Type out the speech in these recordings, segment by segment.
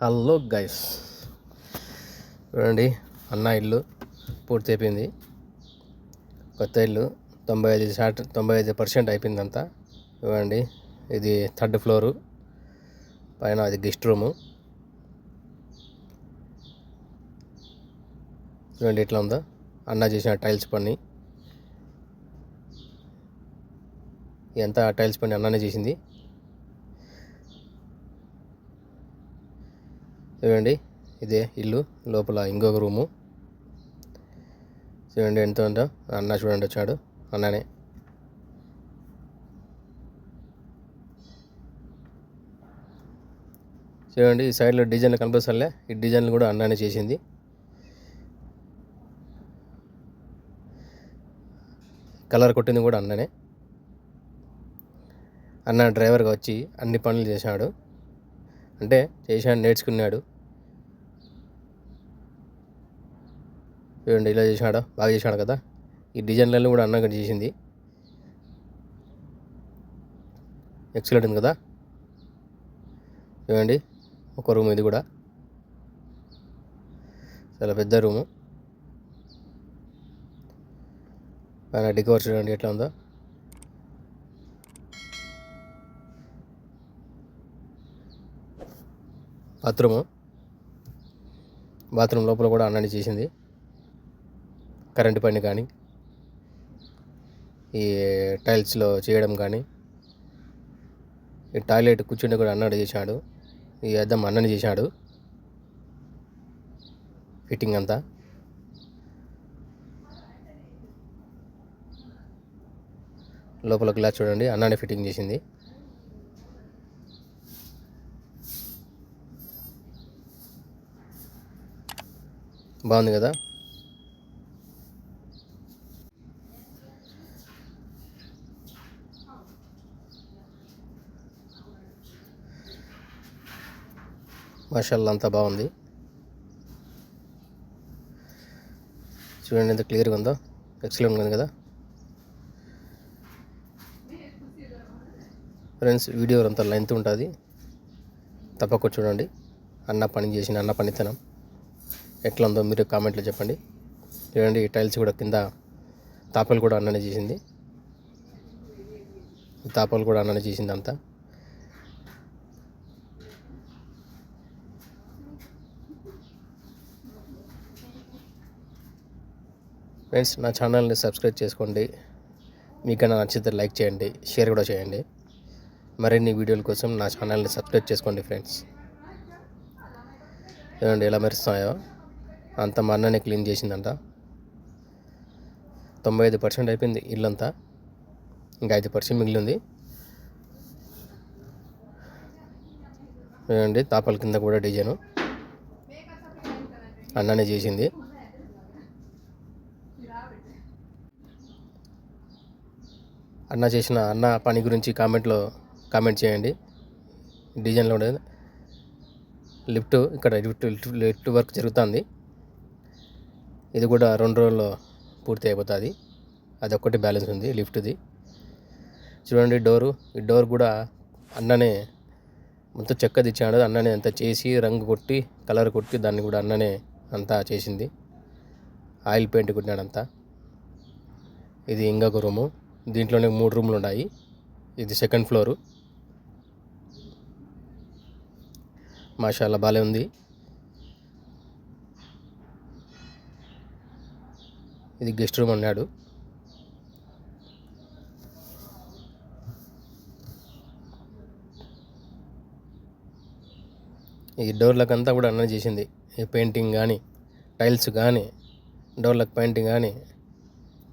Hello guys, చూడండి అన్న ఇల్లు పూర్తి అయిపోయింది. కొత్త ఇల్లు 95% అయిపోయిందంతా. చూడండి, ఇది 3rd ఫ్లోరు పైన, అది గెస్ట్ రూము. చూడండి ఎట్లా ఉందో అన్న చేసిన టైల్స్ పని. ఎంత టైల్స్ పని అన్ననే చేసింది. చూడండి, ఇదే ఇల్లు. లోపల ఇంకొక రూము. చూడండి ఎంత ఉందో. అన్న చూడండి వచ్చాడు, అన్ననే. చూడండి ఈ సైడ్లో డిజైన్లు కనిపిస్తలే, ఈ డిజైన్లు కూడా అన్ననే చేసింది. కలర్ కొట్టింది కూడా అన్ననే. అన్న డ్రైవర్గా వచ్చి అన్ని పనులు చేశాడు, అంటే చేశాడు, నేర్చుకున్నాడు. చూడండి ఇలా చేశాడు, బాగా చేశాడు కదా. ఈ డిజైన్లను కూడా అన్న చేసింది. ఎక్సలెంట్ ఉంది కదా. చూడండి ఒక రూమ్, ఇది కూడా చాలా పెద్ద రూము. పైన డెకోర్ చూడండి ఎట్లా ఉందో. బాత్రూమ్ లోపల కూడా అన్నని చేసింది. కరెంటు పని కానీ, ఈ టైల్స్లో చేయడం కానీ, ఈ టాయిలెట్ కూర్చుంటే కూడా అన్నని చేశాడు. ఈ అద్దం అన్నని చేశాడు. ఫిట్టింగ్ అంతా లోపల గ్లాస్ చూడండి అన్ననే ఫిట్టింగ్ చేసింది. బాగుంది కదా. మాషాల్లా అంతా బాగుంది. చూడండి ఎంత క్లియర్గా ఉందో, ఎక్సలెంట్గా ఉంది కదా ఫ్రెండ్స్. వీడియో అంతా లెంత్ ఉంటుంది, తప్పకుండా చూడండి. అన్న పనితనం ఎట్లా ఉందో మీరు కామెంట్లో చెప్పండి. చూడండి ఈ టైల్స్ కూడా కింద తాపలు కూడా అన్ననే చేసింది. తాపలు కూడా అన్ననే చేసింది అంతా. ఫ్రెండ్స్, నా ఛానల్ని సబ్స్క్రైబ్ చేసుకోండి. మీకన్నా నచ్చితే లైక్ చేయండి, షేర్ కూడా చేయండి. మరిన్ని వీడియోల కోసం నా ఛానల్ని సబ్స్క్రైబ్ చేసుకోండి ఫ్రెండ్స్. చూడండి ఎలా మెరుస్తున్నాయో. అంతా మా అన్ననే క్లీన్ చేసిందంట. 95% అయిపోయింది ఇల్లంతా, ఇంకా 5% మిగిలింది. చూడండి తాపల కింద కూడా డిజైను అన్ననే చేసింది. అన్న పని గురించి కామెంట్ చేయండి. డిజైన్లో ఉండేది లిఫ్ట్ వర్క్ జరుగుతుంది. ఇది కూడా 2 రోజుల్లో పూర్తి అయిపోతుంది. అదొక్కటి బ్యాలెన్స్ ఉంది లిఫ్ట్ది. చూడండి ఈ డోర్ కూడా అన్ననే మొత్తం చెక్కది ఇచ్చాడు. అన్ననే అంతా చేసి రంగు కొట్టి కలర్ కొట్టి దాన్ని కూడా అన్ననే అంతా చేసింది. ఆయిల్ పెయింట్ కొట్టినాడంతా. ఇది ఇంకొక రూము. దీంట్లోనే 3 రూములు ఉన్నాయి. ఇది 2nd ఫ్లోరు. మాషాల్లా బాగానే ఉంది. ఇది గెస్ట్ రూమ్ అన్నాడు. ఈ డోర్లకంతా కూడా అన్న చేసింది. ఈ పెయింటింగ్ కానీ, టైల్స్ కానీ, డోర్లకు పెయింటింగ్ కానీ,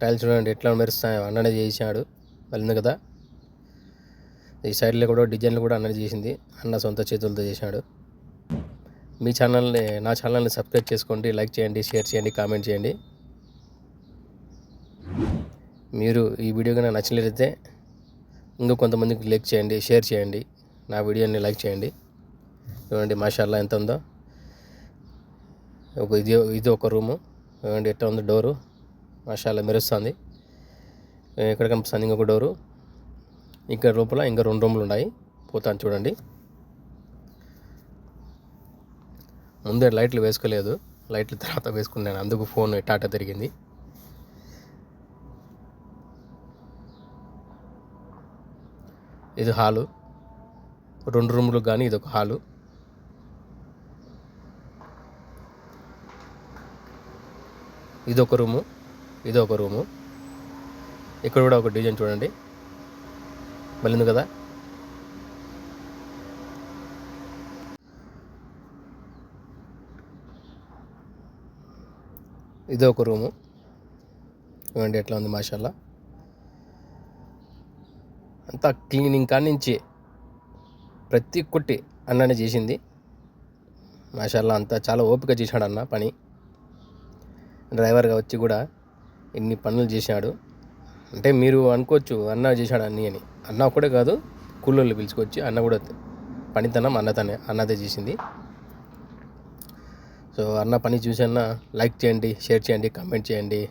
టైల్స్ చూడండి ఎట్లా మెరుస్తాయో అన్ననే చేశాడు. వెళ్ళింది కదా. ఈ సైడ్లో కూడా డిజైన్లు కూడా అన్ననే చేసింది. అన్న సొంత చేతులతో చేశాడు. నా ఛానల్ని సబ్స్క్రైబ్ చేసుకోండి, లైక్ చేయండి, షేర్ చేయండి, కామెంట్ చేయండి. మీరు ఈ వీడియో కన్నా నచ్చినట్లయితే ఇంకా కొంతమందికి లైక్ చేయండి, షేర్ చేయండి, నా వీడియోని లైక్ చేయండి. చూడండి మాషాల్లా ఎంత ఉందో. ఇది ఒక రూము. చూడండి ఎట్లా ఉంది డోరు. మాషాల్లా మెరుస్తుంది. ఇక్కడ కనిపిస్తుంది ఇంకొక డోరు. ఇక్కడ లోపల ఇంకా 2 రూములు ఉన్నాయి. పోతాను చూడండి. ముందే లైట్లు వేసుకోలేదు, లైట్లు తర్వాత వేసుకున్నాను, అందుకు ఫోన్ టాటా తిరిగింది. ఇది హాలు, 2 రూములు కానీ ఇదొక హాలు. ఇదొక రూము, ఇదొక రూము. ఇక్కడ కూడా ఒక డిజైన్ చూడండి, మళ్ళీ కదా. ఇదొక రూము చూడండి ఎట్లా ఉంది, మాషాల్లా. అంతా క్లీనింగ్ కానించి ప్రతి ఒక్కటి అన్ననే చేసింది, మాషాల్లా. అంతా చాలా ఓపిక చేశాడు అన్న పని. డ్రైవర్గా వచ్చి కూడా ఇన్ని పనులు చేశాడు. అంటే మీరు అనుకోవచ్చు అన్న చేశాడు అన్నీ అని. అన్న ఒక్కడే కాదు, కూలోళ్ళు పిలుచుకొచ్చి అన్న కూడా పనితనం అన్నదే చేసింది. సో అన్న పని చూసన్నా లైక్ చేయండి, షేర్ చేయండి, కామెంట్ చేయండి.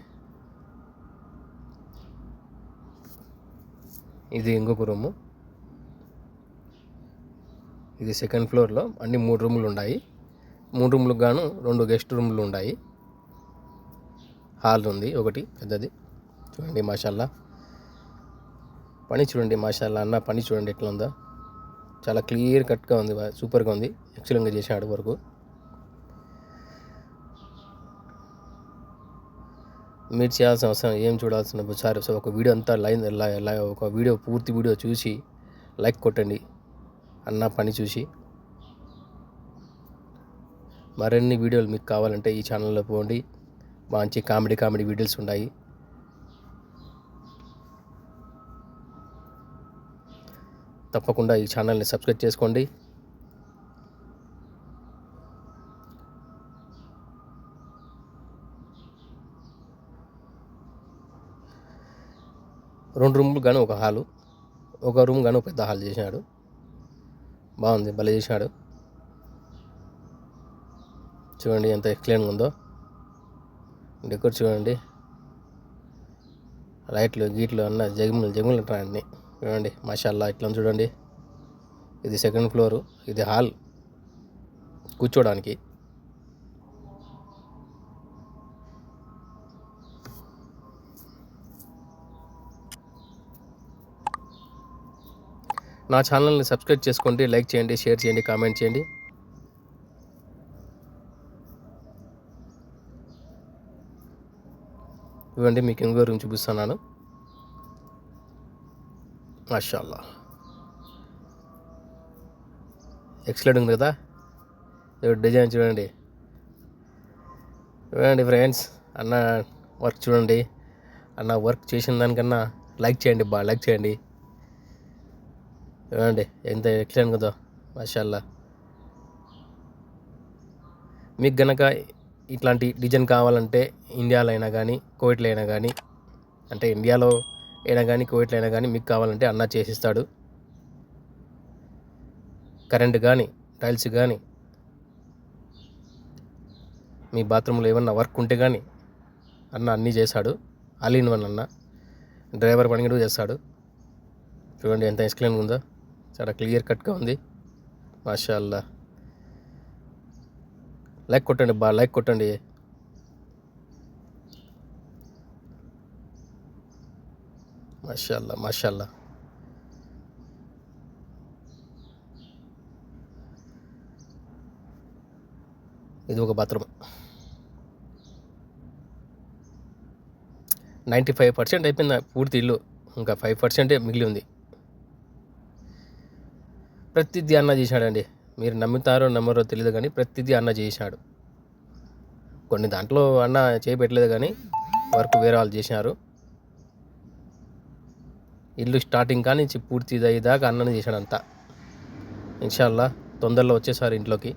ఇది ఇంకొక రూము, ఇది సెకండ్ ఫ్లోర్లో అన్ని 3 రూములు ఉన్నాయి. 3 రూములకు గాను 2 గెస్ట్ రూములు ఉన్నాయి. హాల్ ఉంది ఒకటి పెద్దది. చూడండి మాషాల్లా, పని చూడండి మాషాల్లా. అన్న పని చూడండి ఎట్లా ఉందో, చాలా క్లియర్ కట్గా ఉంది, సూపర్గా ఉంది, ఎక్సలెంట్గా చేశాడు వరకు. మీరు చేయాల్సిన అవసరం ఏం చూడాల్సిన సార్, సో ఒక వీడియో అంతా ఒక వీడియో పూర్తి వీడియో చూసి లైక్ కొట్టండి అన్న పని చూసి. మరిన్ని వీడియోలు మీకు కావాలంటే ఈ ఛానల్లో పోండి, మంచి కామెడీ వీడియోస్ ఉన్నాయి. తప్పకుండా ఈ ఛానల్ని సబ్స్క్రైబ్ చేసుకోండి. రెండు రూములు కానీ ఒక హాలు, ఒక రూమ్ కానీ ఒక పెద్ద హాల్ చేశాడు. బాగుంది, భలే చేశాడు. చూడండి ఎంత ఎక్సలెంట్గా ఉందో డెకోర్. చూడండి లైట్లు గీట్లు అన్న జగములు ఉంటాయి అన్నీ. చూడండి మాషాల్లా ఇట్లా చూడండి. ఇది సెకండ్ ఫ్లోరు, ఇది హాల్ కూర్చోడానికి. నా ఛానల్ని సబ్స్క్రైబ్ చేసుకోండి, లైక్ చేయండి, షేర్ చేయండి, కామెంట్ చేయండి. ఇవ్వండి మీకు ఇంకో రూమ్ చూపిస్తున్నాను. మాషాల్లా ఎక్సలెంట్ ఉంది కదా. డిజైన్ చూడండి ఫ్రెండ్స్. అన్న వర్క్ చూడండి, అన్న వర్క్ చేసిన దానికన్నా లైక్ చేయండి, లైక్ చేయండి. చూడండి ఎంత ఎక్సలెంట్ కదా, మాషాల్లా. మీకు గనక ఇట్లాంటి డిజైన్ కావాలంటే ఇండియాలో అయినా కానీ కువైట్లో అయినా కానీ, అంటే ఇండియాలో అయినా కానీ కువైట్లో అయినా కానీ మీకు కావాలంటే అన్న చేసిస్తాడు. కరెంట్ కానీ టైల్స్ కానీ మీ బాత్రూంలో ఏమన్నా వర్క్ ఉంటే కానీ అన్న అన్నీ చేశాడు. ఆల్ ఇన్ వన్ అన్న. డ్రైవర్ పని కూడా చేస్తాడు. చూడండి ఎంత ఎక్సలెంట్గా ఉందో, చాలా క్లియర్ కట్గా ఉంది, మాషాల్లా. లైక్ కొట్టండి, లైక్ కొట్టండి. మాషాల్లా మాషాల్లా. ఇది ఒక బాత్రూమ్. 95% అయిపోయింది పూర్తి ఇల్లు, ఇంకా 5% మిగిలి ఉంది. ప్రతిదీ అన్న చేశాడండి. మీరు నమ్ముతారో నమ్మరో తెలియదు కానీ ప్రతిదీ అన్న చేశాడు. కొన్ని దాంట్లో అన్న చేయబెట్టలేదు కానీ వర్క్ వేరే వాళ్ళు చేశారు. ఇల్లు స్టార్టింగ్ కానీ పూర్తి అయ్యేదాకా అన్ననే చేశాడు అంతా. ఇన్షాల్లా తొందరలో వచ్చేసారు ఇంట్లోకి.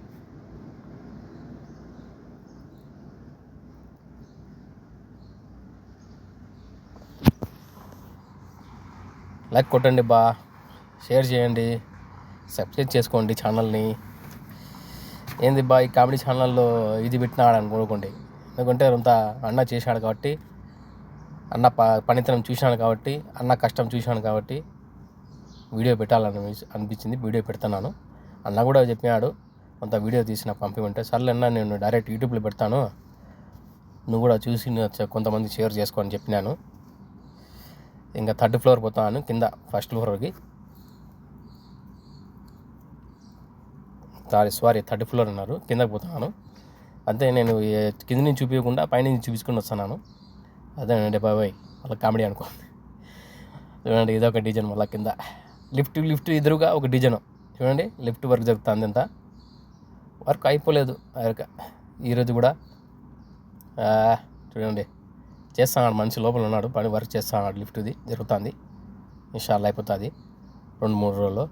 లైక్ కొట్టండి, షేర్ చేయండి, సబ్స్క్రైబ్ చేసుకోండి ఛానల్ని. ఏంది ఈ కామెడీ ఛానల్లో ఇది పెట్టినాడు అనుకోకండి. ఎందుకంటే అంత అన్న చేశాడు కాబట్టి, అన్న పనితనం చూశాను కాబట్టి, అన్న కష్టం చూశాను కాబట్టి వీడియో పెట్టాలని అనిపించింది, వీడియో పెడుతున్నాను. అన్న కూడా చెప్పినాడు కొంత వీడియో తీసి నాకు పంపిమంటే సర్లేనా నేను డైరెక్ట్ యూట్యూబ్లో పెడతాను, నువ్వు కూడా చూసి కొంతమంది షేర్ చేసుకో అని చెప్పినాను. ఇంకా 3rd ఫ్లోర్ పోతాను, కింద 1st ఫ్లోర్కి సారీ 3rd ఫ్లోర్ అన్నారు, కిందకి పోతున్నాను. అంతే, నేను కింద నుంచి చూపించకుండా పైనుంచి చూపించుకొని వస్తున్నాను. అదేనండి బాబాయ్, మళ్ళీ కామెడీ అనుకోండి. చూడండి, ఇదొక డిజైన్. మళ్ళీ కింద లిఫ్ట్ ఎదురుగా ఒక డిజైన్. చూడండి, లిఫ్ట్ వర్క్ జరుగుతుంది. అంతా వర్క్ అయిపోలేదు ఈరోజు కూడా. చూడండి, చేస్తున్నాడు మనిషి, లోపల ఉన్నాడు, పని వర్క్ చేస్తున్నాడు. లిఫ్ట్ది జరుగుతుంది, ఇన్షాల్లా అయిపోతుంది 2-3 రోజుల్లో.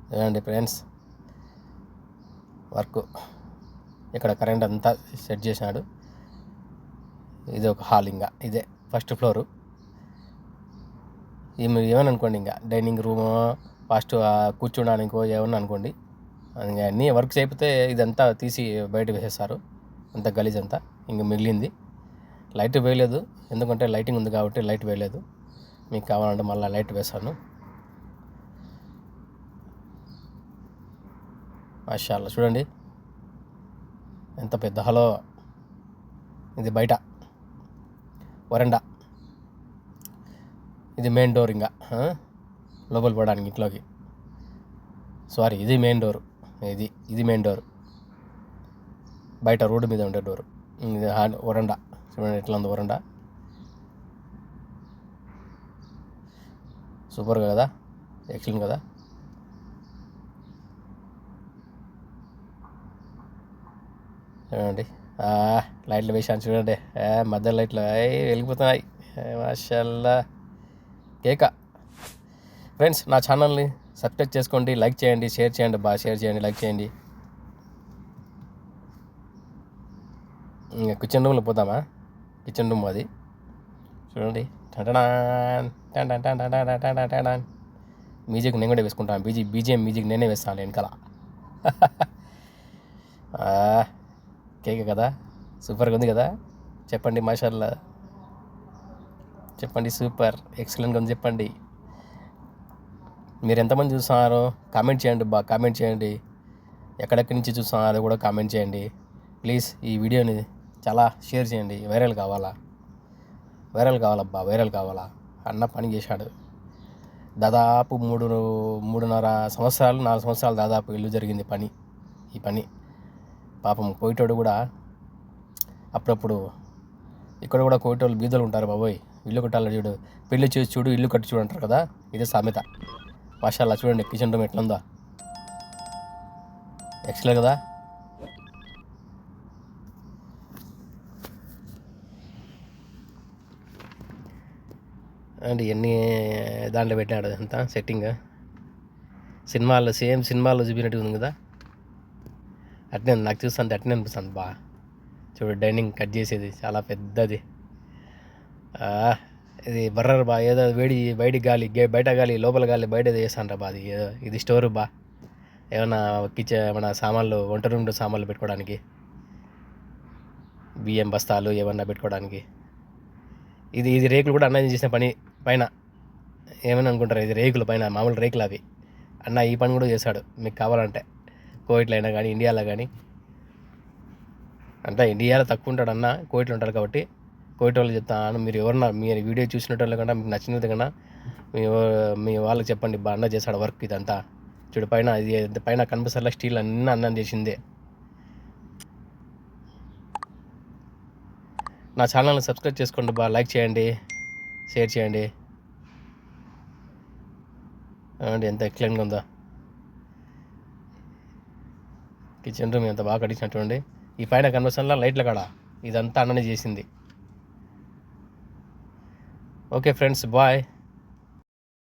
చూడండి ఫ్రెండ్స్, వర్క్ ఇక్కడ కరెంట్ అంతా సెట్ చేసినాడు. ఇది ఒక హాల్, ఇంకా ఇదే 1st ఫ్లోరు. మీరు ఏమని అనుకోండి, ఇంకా డైనింగ్ రూము, ఫస్ట్ కూర్చోడానికో ఏమన్నా అనుకోండి. ఇంకా అన్నీ వర్క్స్ అయిపోతే ఇదంతా తీసి బయట వేసేస్తారు, అంత గలీజ్ అంతా. ఇంక మిగిలింది లైట్ వేయలేదు, ఎందుకంటే లైటింగ్ ఉంది కాబట్టి లైట్ వేయలేదు. మీకు కావాలంటే మళ్ళీ లైట్ వేస్తాను. మాషాల్లా, చూడండి ఎంత పెద్ద హాలో. ఇది బయట వరండా, ఇది మెయిన్ డోర్. ఇంకా లోపల పోవడానికి ఇంట్లోకి, సారీ ఇది మెయిన్ డోరు, ఇది మెయిన్ డోర్. బయట రోడ్డు మీద ఉండే డోరు. ఇది వరండా. చూడండి ఎట్లా ఉంది వరండా, సూపర్గా కదా, ఎక్సలెంట్ కదా. చూడండి, లైట్లు వేసాను చూడండి, మధ్య లైట్లు వెలిగిపోతున్నాయి. మాషాల్లా, కేక. ఫ్రెండ్స్, నా ఛానల్ని సబ్స్క్రైబ్ చేసుకోండి, లైక్ చేయండి, షేర్ చేయండి, బాగా షేర్ చేయండి, లైక్ చేయండి. ఇంకా కిచెన్ రూమ్లో పోతామా, కిచెన్ రూమ్ అది. చూడండి, మ్యూజిక్ నేను కూడా వేసుకుంటాను, బీజిఎం మ్యూజిక్ నేనే వేస్తాను వెనకాల. కేక్ కదా, సూపర్గా ఉంది కదా. చెప్పండి మాషాల్లా, చెప్పండి సూపర్, ఎక్సలెంట్గా ఉంది చెప్పండి. మీరు ఎంతమంది చూస్తున్నారో కామెంట్ చేయండి, బాగా కామెంట్ చేయండి. ఎక్కడెక్కడి నుంచి చూస్తున్నారో అది కూడా కామెంట్ చేయండి ప్లీజ్. ఈ వీడియోని చాలా షేర్ చేయండి, వైరల్ కావాలా, వైరల్ కావాలా. అన్న పని చేశాడు దాదాపు 3.5 సంవత్సరాలు, 4 సంవత్సరాలు దాదాపు ఇల్లు జరిగింది పని. ఈ పని పాపం కోయిటోడు కూడా అప్పుడప్పుడు, ఇక్కడ కూడా కోయిటోళ్ళు బీదలు ఉంటారు బాబోయ్, ఇల్లు కట్టాలి చూడు, పెళ్లి చేసి చూడు ఇల్లు కట్టి చూడు అంటారు కదా, ఇదే సామెత. మాషాల్లా, చూడండి కిచెన్ రూమ్ ఎట్లుందో, ఎక్సలెంట్ కదా. అండ్ ఎన్ని దాంట్లో పెట్టాడు అంతా సెట్టింగ్, సేమ్ సినిమాల్లో చూపినట్టు ఉంది కదా. అట్నే నాకు చూస్తుంటే అట్నే అనిపిస్తుంది బా. చూడు, డైనింగ్ కట్ చేసేది చాలా పెద్దది. ఇది బర్రర్ బా, ఏదో వేడి బయట గాలి, బయట గాలి లోపల గాలి బయట చేస్తాను బా. అది ఏదో ఇది స్టోర్ బా, ఏమన్నా మన సామాన్లు, వంట రూమ్లో సామాన్లు పెట్టుకోవడానికి, బియ్యం బస్తాలు ఏమన్నా పెట్టుకోవడానికి. ఇది రేకులు కూడా అన్న చేసిన పని పైన. ఏమని అనుకుంటారు, ఇది రేకులు పైన, మామూలు రేకులు అవి. అన్న ఈ పని కూడా చేశాడు, మీకు కావాలంటే. కోవిట్లో అయినా కానీ ఇండియాలో కానీ, అంటే ఇండియాలో తక్కువ ఉంటాడు అన్న, కోవిట్లో ఉంటారు కాబట్టి కోవిట్ వాళ్ళు చెప్తాను. మీరు వీడియో చూసినట్టు వాళ్ళు కన్నా, మీకు నచ్చిన విధంగా మీ వాళ్ళకి చెప్పండి, బా అన్న చేశాడు వర్క్ ఇదంతా. చూడు పైన, ఇది పైన కనిపిస్తల స్టీల్ అన్నీ అన్నం చేసిందే. నా ఛానల్ని సబ్స్క్రైబ్ చేసుకోండి, బా లైక్ చేయండి, షేర్ చేయండి. అండి ఎంత ఎక్సలెంట్గా ఉందో కిచెన్ రూమ్, ఎంత బాగా కట్టించినట్టు. ఈ పైన కన్వర్షన్లో లైట్ల కాడ ఇదంతా అన్ననే చేసింది. Okay friends, bye.